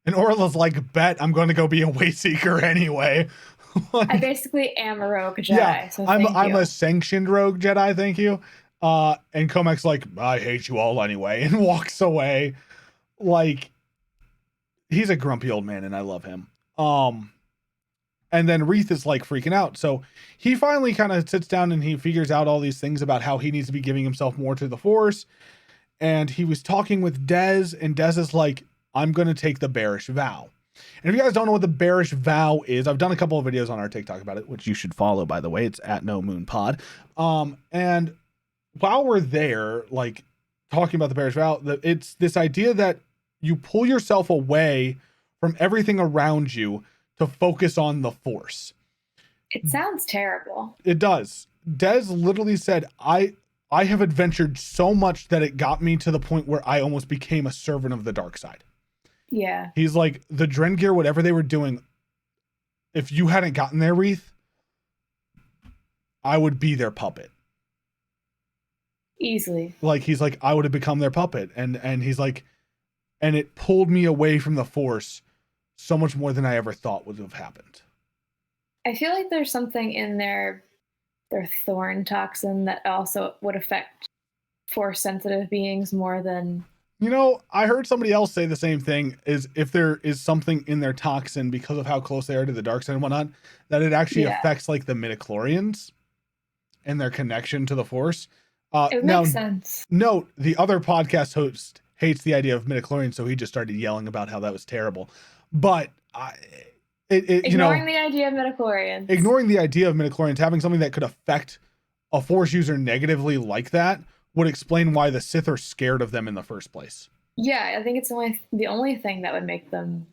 And Orla's like, bet I'm going to go be a Wayseeker anyway. I basically am a rogue Jedi. Yeah, so I'm a sanctioned rogue Jedi, thank you. And Comac's like, I hate you all anyway, and walks away. Like, he's a grumpy old man, and I love him. And then Reath is like freaking out. So he finally kind of sits down and he figures out all these things about how he needs to be giving himself more to the Force. And he was talking with Dez, and Dez is like, I'm going to take the bearish vow. And if you guys don't know what the bearish vow is, I've done a couple of videos on our TikTok about it, which you should follow, by the way. It's at No Moon Pod. And while we're there, like talking about the bearish vow, it's this idea that you pull yourself away from everything around you to focus on the Force. It sounds terrible. It does. Dez literally said, I have adventured so much that it got me to the point where I almost became a servant of the dark side. Yeah. He's like, the Drengir, whatever they were doing, if you hadn't gotten there, Reath, I would be their puppet. Easily. Like, he's like, I would have become their puppet. And he's like, and it pulled me away from the Force so much more than I ever thought would have happened. I feel like there's something in their thorn toxin that also would affect Force sensitive beings more than... You know, I heard somebody else say the same thing, is if there is something in their toxin because of how close they are to the dark side and whatnot, that it actually affects like the midichlorians and their connection to the Force. It makes sense. Note, the other podcast host hates the idea of midichlorians, so he just started yelling about how that was terrible. But ignoring the idea of midichlorians. Ignoring the idea of midichlorians, having something that could affect a Force user negatively like that would explain why the Sith are scared of them in the first place. Yeah, I think it's the only thing that would make them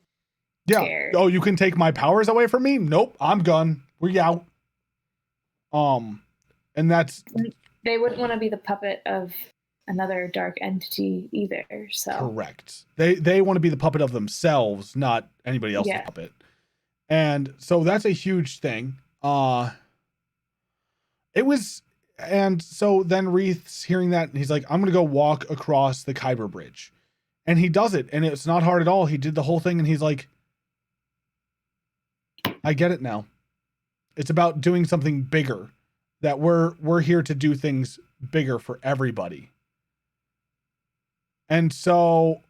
scared. Oh, you can take my powers away from me? Nope, I'm gone. We out. And that's... They wouldn't want to be the puppet of another dark entity either, so... Correct. They want to be the puppet of themselves, not anybody else's puppet. And so that's a huge thing. And so then Reath's hearing that, and he's like, I'm going to go walk across the Kyber Bridge. And he does it, and it's not hard at all. He did the whole thing, and he's like, I get it now. It's about doing something bigger, that we're here to do things bigger for everybody. And so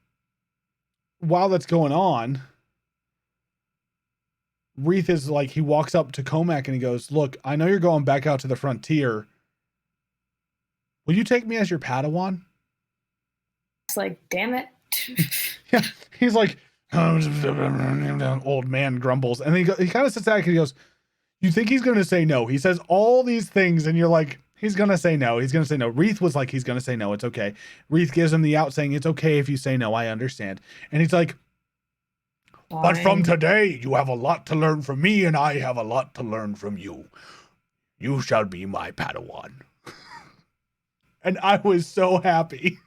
while that's going on, Reath is like, he walks up to Comac and he goes, look, I know you're going back out to the frontier. Will you take me as your Padawan? It's like, damn it. Yeah, he's like, old man grumbles. And he kind of sits back and he goes, you think he's going to say no? He says all these things and you're like, he's going to say no. He's going to say no. Reath was like, he's going to say no. It's okay. Reath gives him the out saying, it's okay if you say no. I understand. And he's like, fine. But from today, you have a lot to learn from me and I have a lot to learn from you. You shall be my Padawan. And I was so happy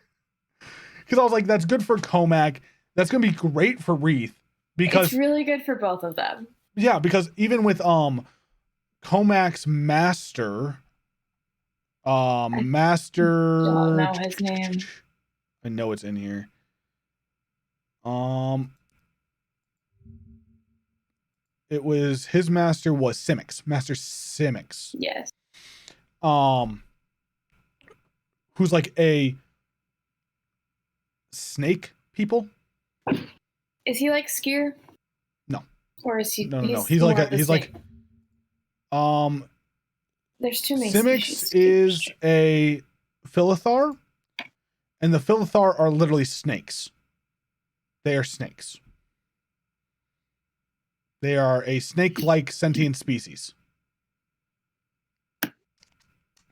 because I was like, that's good for Comac. That's going to be great for Reath because it's really good for both of them. Yeah. Because even with, Comac's master, I don't know his name. I know it's in here. It was, his master was Simics, Master Simics. Yes. Who's like a snake people? Is he like Skewer? No. Or is he? No. He's like There's too many Simics species. is a Philithar, and the Philithar are literally snakes. They are snakes. They are a snake-like sentient species.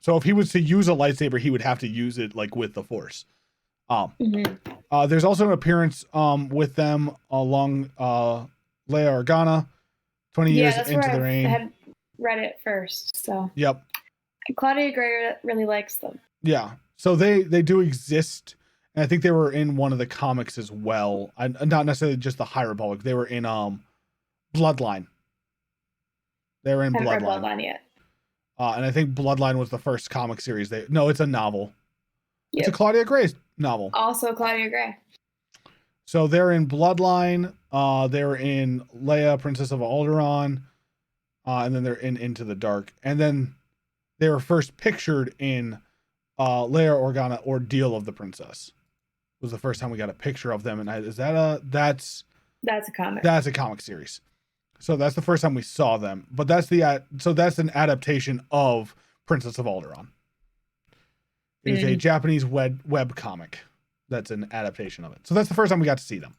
So if he was to use a lightsaber, he would have to use it like with the Force. There's also an appearance with them along Leia Organa, 20 years that's into where the reign. I had read it first. So Yep. Claudia Gray really likes them. Yeah. So they do exist, and I think they were in one of the comics as well. Not necessarily just the High Republic. They were in Bloodline. They were in I haven't Bloodline. read Bloodline yet. And I think Bloodline was the first comic series. No, it's a novel. Yep. It's a Claudia Gray novel. Also Claudia Gray. So they're in Bloodline. They're in Leia, Princess of Alderaan. And then they're in Into the Dark. And then they were first pictured in Leia Organa, Ordeal of the Princess. Was the first time we got a picture of them. And that's a comic. That's a comic series. So that's the first time we saw them. But that's an adaptation of Princess of Alderaan. It is a Japanese web comic. That's an adaptation of it. So that's the first time we got to see them.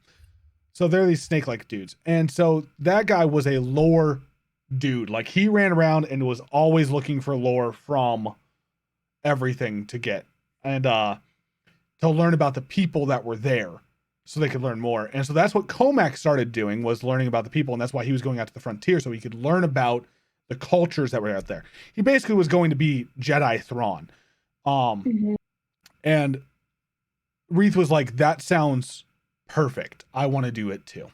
So they're these snake-like dudes. And so that guy was a lore dude. Like, he ran around and was always looking for lore from everything to get. And to learn about the people that were there so they could learn more. And so that's what Comac started doing, was learning about the people. And that's why he was going out to the frontier, so he could learn about the cultures that were out there. He basically was going to be Jedi Thrawn. And Reith was like, that sounds perfect. I want to do it too.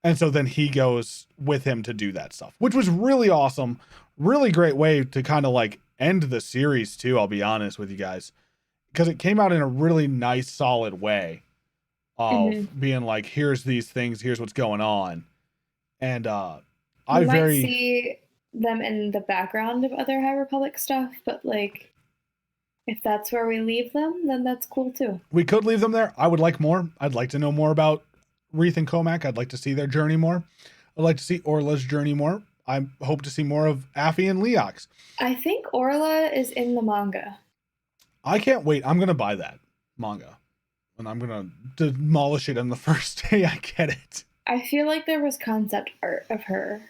And so then he goes with him to do that stuff, which was really awesome. Really great way to kind of like end the series too, I'll be honest with you guys. Because it came out in a really nice, solid way of being like, here's these things, here's what's going on. And might see them in the background of other High Republic stuff, but like, if that's where we leave them, then that's cool too. We could leave them there. I would like more. I'd like to know more about Reith and Comac. I'd like to see their journey more. I'd like to see Orla's journey more. I hope to see more of Affy and Leox. I think Orla is in the manga. I can't wait. I'm going to buy that manga. And I'm going to demolish it on the first day I get it. I feel like there was concept art of her.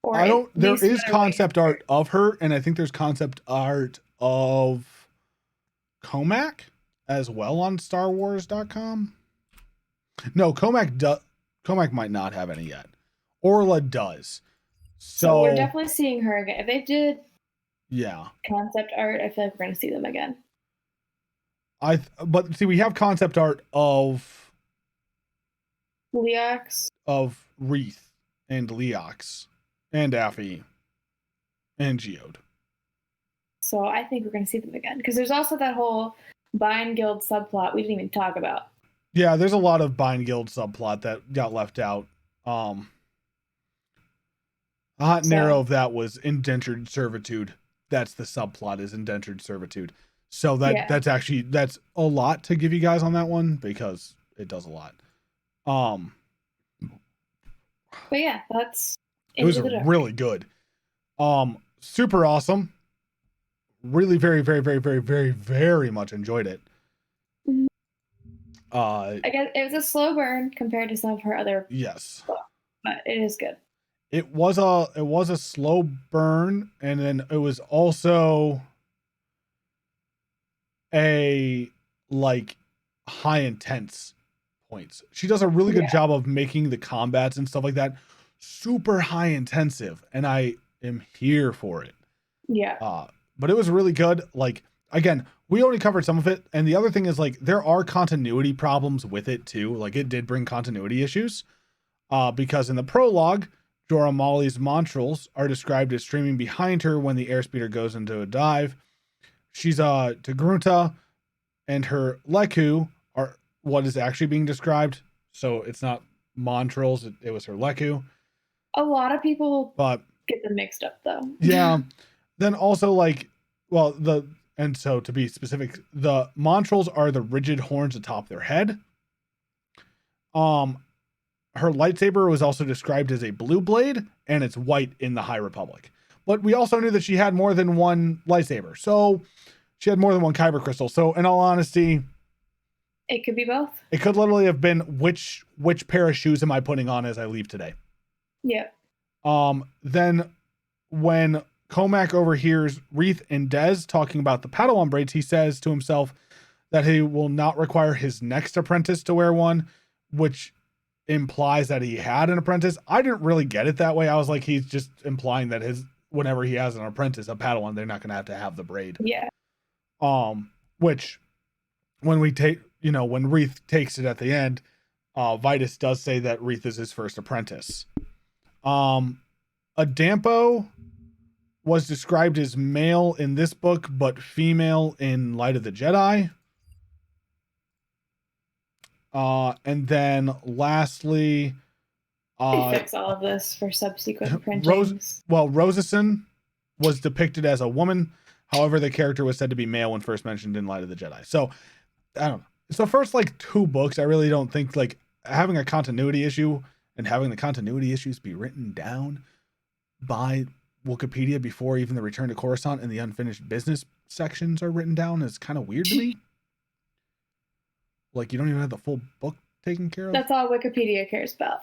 Or there is concept art of her, and I think there's concept art of Comac as well on StarWars.com. No, Comac might not have any yet. Orla does. So we're definitely seeing her again. If they did concept art, I feel like we're going to see them again. But see, we have concept art of Leox, of Reith and Leox and Affy and Geode. So I think we're going to see them again. Because there's also that whole Bind Guild subplot we didn't even talk about. Yeah, there's a lot of Bind Guild subplot that got left out. A hot and narrow of that was indentured servitude. That's the subplot, is indentured servitude. So that's a lot to give you guys on that one, because it does a lot. But yeah, it was really good. Super awesome. Really very, very, very, very, very, very much enjoyed it. I guess it was a slow burn compared to some of her other books, but it is good. It was a slow burn, and then it was also a like high intense points. She does a really good job of making the combats and stuff like that super high intensive, and I am here for it. Yeah. But it was really good. Like, again, we only covered some of it, and the other thing is, like, there are continuity problems with it too. Like, it did bring continuity issues, because in the prologue, Jorah Molly's Montrals are described as streaming behind her when the airspeeder goes into a dive. She's Togrunta and her Leku are what is actually being described. So it's not Montrals, it was her Leku. A lot of people get them mixed up though. Yeah. Then also and so to be specific, the Montrals are the rigid horns atop their head. Her lightsaber was also described as a blue blade, and it's white in the High Republic. but we also knew that she had more than one lightsaber. So she had more than one kyber crystal. So in all honesty, It could be both. it could literally have been which pair of shoes am I putting on as I leave today. Yeah. Then when Comac overhears Reeth and Dez talking about the Padawan braids, he says to himself that he will not require his next apprentice to wear one, which implies that he had an apprentice. I didn't really get it that way. I was like, he's just implying that whenever he has an apprentice, a Padawan, they're not going to have the braid. Yeah. Which when when Reeth takes it at the end, Vitus does say that Reeth is his first apprentice. Adampo was described as male in this book, but female in Light of the Jedi. And then lastly, They fix all of this for subsequent printings. Rosison was depicted as a woman. However, the character was said to be male when first mentioned in Light of the Jedi. So, I don't know. It's the first like 2 books. I really don't think like having a continuity issue and having the continuity issues be written down by Wikipedia before even the Return to Coruscant and the unfinished business sections are written down is kind of weird to me. Like, you don't even have the full book taken care of. That's all Wikipedia cares about.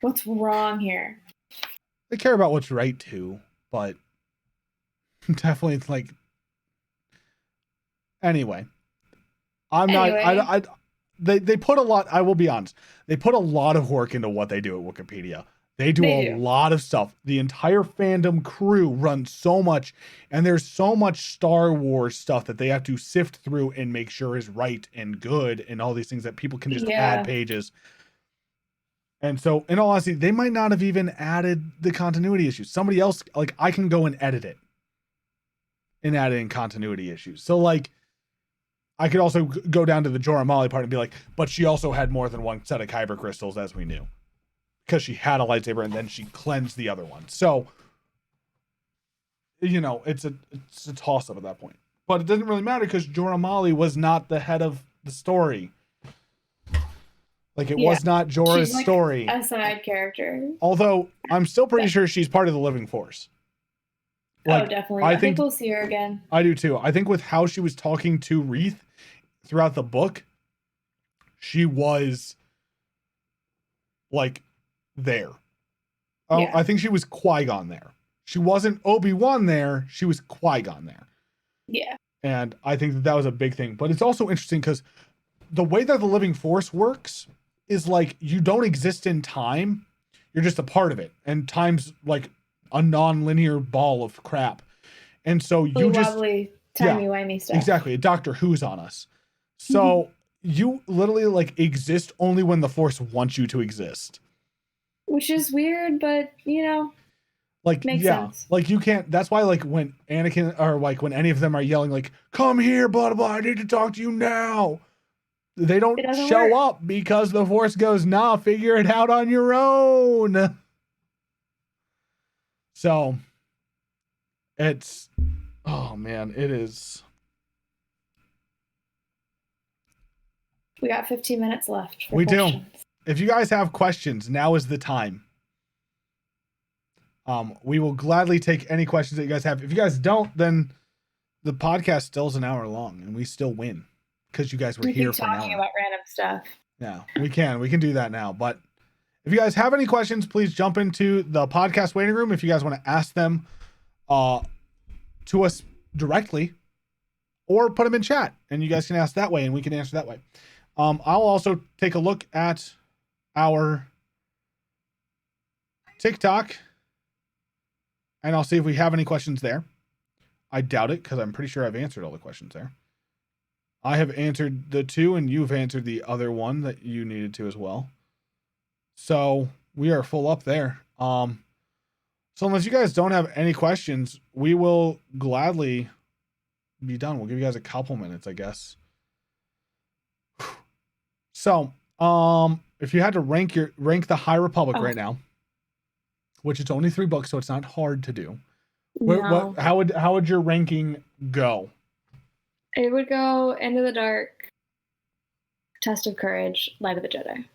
What's wrong here? They care about what's right too, but definitely it's like. Anyway, They put a lot. I will be honest. They put a lot of work into what they do at Wikipedia. They do a lot of stuff. The entire fandom crew runs so much, and there's so much Star Wars stuff that they have to sift through and make sure is right and good and all these things that people can just add pages. And so, in all honesty, they might not have even added the continuity issues. Somebody else, like, I can go and edit it and add in continuity issues. So, like, I could also go down to the Jorah Molly part and be like, but she also had more than one set of kyber crystals, as we knew. Because she had a lightsaber and then she cleansed the other one. So, it's a toss-up at that point. But it doesn't really matter because Jorah Molly was not the head of the story. Like, it was not Jorah's story. A side character. Although, I'm still pretty sure she's part of the Living Force. Like, definitely. I think we'll see her again. I do too. I think with how she was talking to Reeth throughout the book, she was like there. I think she was Qui-Gon there. She wasn't Obi-Wan there. She was Qui-Gon there. Yeah. And I think that was a big thing. But it's also interesting because the way that the Living Force works is like you don't exist in time. You're just a part of it. And time's like a non-linear ball of crap. And so you just timey-wimey stuff. Exactly. A Doctor Who's on us. So you literally like exist only when the Force wants you to exist. Which is weird, but like makes sense. Like you can't. That's why like when Anakin or like when any of them are yelling like "Come here, blah blah blah, I need to talk to you now," they don't show up because the Force goes, "Nah, figure it out on your own." So it's it is. We got 15 minutes left. We do. If you guys have questions, now is the time. We will gladly take any questions that you guys have. If you guys don't, then the podcast still is an hour long, and we still win because you guys were here for an hour. Talking about random stuff. Yeah, we can do that now. But if you guys have any questions, please jump into the podcast waiting room. If you guys want to ask them to us directly, or put them in chat, and you guys can ask that way, and we can answer that way. I'll also take a look at our TikTok, and I'll see if we have any questions there. I doubt it, because I'm pretty sure I've answered all the questions there. I have answered the 2, and you've answered the other one that you needed to as well. So we are full up there. So unless you guys don't have any questions, we will gladly be done. We'll give you guys a couple minutes, I guess. So, if you had to rank the High Republic right now, which it's only 3 books, so it's not hard to do. No. How would your ranking go? It would go Into the Dark, Test of Courage, Light of the Jedi.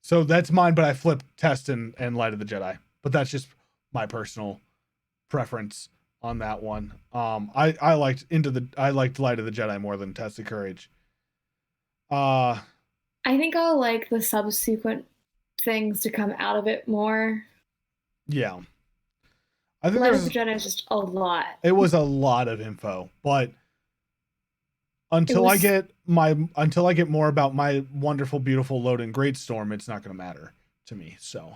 So that's mine, but I flipped Test and Light of the Jedi. But that's just my personal preference on that one. I liked Light of the Jedi more than Test of Courage. I think I'll like the subsequent things to come out of it more. Yeah. I think Light of the Jedi is just a lot. It was a lot of info, but until I get more about my wonderful, beautiful Loden Greatstorm, it's not going to matter to me. So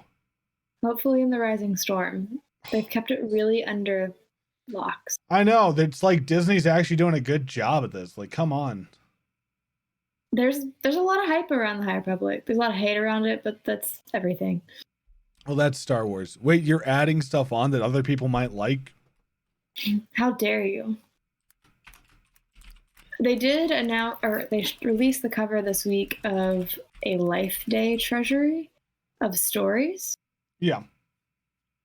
hopefully in the Rising Storm, they've kept it really under locks. I know, it's like Disney's actually doing a good job at this. Like, come on. There's a lot of hype around the High Republic. There's a lot of hate around it, but that's everything. Well, that's Star Wars. Wait, you're adding stuff on that other people might like? How dare you? They did announce, or they released the cover this week of a Life Day treasury of stories. Yeah.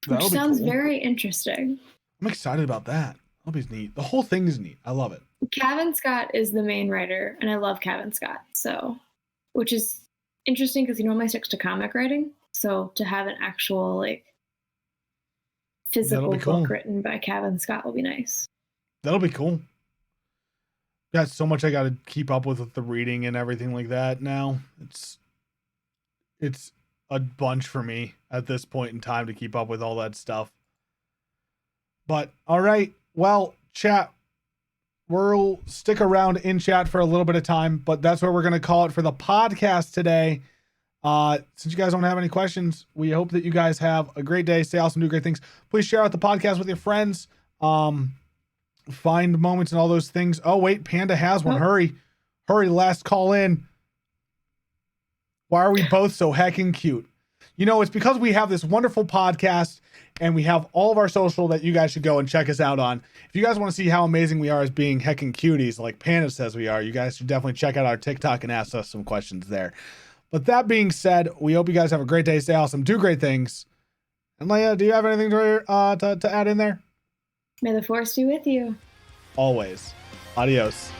Which sounds very interesting. I'm excited about that. That'll be neat. The whole thing is neat. I love it. Kevin Scott is the main writer, and I love Kevin Scott. So, which is interesting because he normally sticks to comic writing. So to have an actual like physical book written by Kevin Scott will be nice. That'll be cool. Got so much I got to keep up with the reading and everything like that now. It's a bunch for me at this point in time to keep up with all that stuff. But all right, well, chat, we'll stick around in chat for a little bit of time, but that's what we're going to call it for the podcast today. Since you guys don't have any questions, we hope that you guys have a great day. Stay awesome, do great things. Please share out the podcast with your friends. Find moments and all those things. Oh wait, Panda has one. Hurry, last call in. Why are we both so heckin' cute? You know, it's because we have this wonderful podcast and we have all of our social that you guys should go and check us out on. If you guys want to see how amazing we are as being heckin' cuties, like Panda says we are, you guys should definitely check out our TikTok and ask us some questions there. But that being said, we hope you guys have a great day. Stay awesome. Do great things. And Leah, do you have anything to add in there? May the Force be with you. Always. Adios.